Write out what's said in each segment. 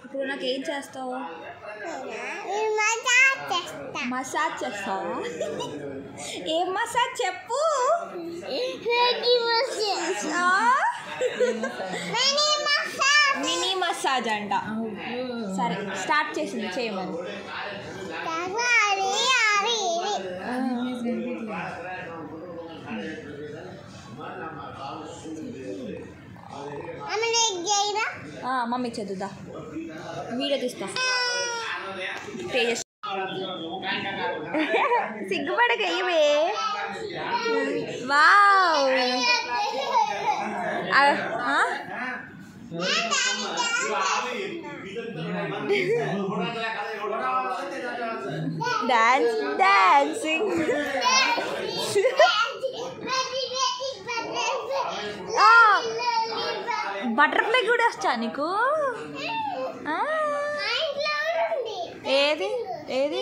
ఇప్పుడు నాకు ఏం చేస్తావు? మసాజ్ చేస్తావా? ఏం మసాజ్ చెప్పు. మినీ మసాజ్ అంట. సరే స్టార్ట్ చేసింది చేయమని. మమ్మీ చదువుదా వీడియో తీస్తా. సిగ్గుపడక ఇవే. వావ్ డాన్సింగ్ బటర్ఫ్లై కూడా వచ్చా నీకు? ఏది ఏది?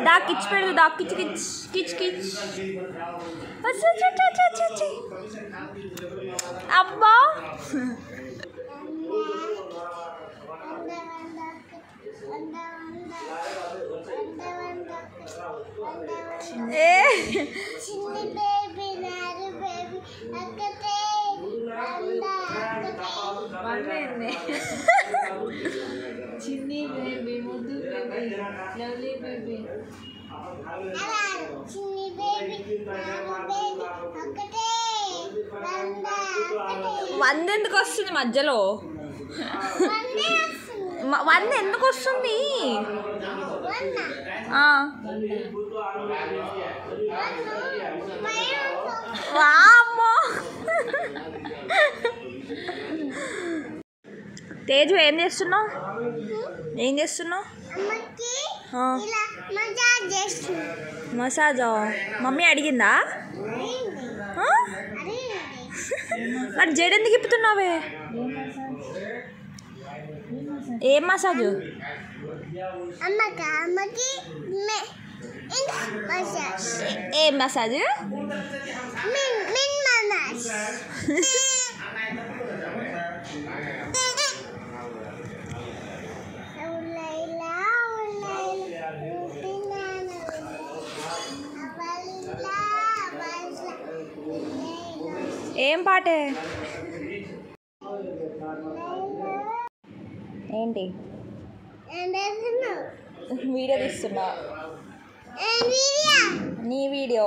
దాకిచ్చి పెడదు. దాకిచ్చి కిచ్ కిచ్ కిచ్. అబ్బా చిన్ని బేబీ ముద్దు బేబీ లవ్లీ బేబీ. వంద ఎందుకు వస్తుంది మధ్యలో? వంద ఎందుకు వస్తుంది? వామ్మో. తేజు ఏం చేస్తున్నావు? ఏం చేస్తున్నావు? మసాజా మమ్మీ అడిగిందా? మరి జడ ఎందుకు ఇప్పుతున్నావే? ఏం మసాజు? ఏం మసాజు? ఏం పాటే? ఏంటి వీడియో తీస్తున్నా? నీ వీడియో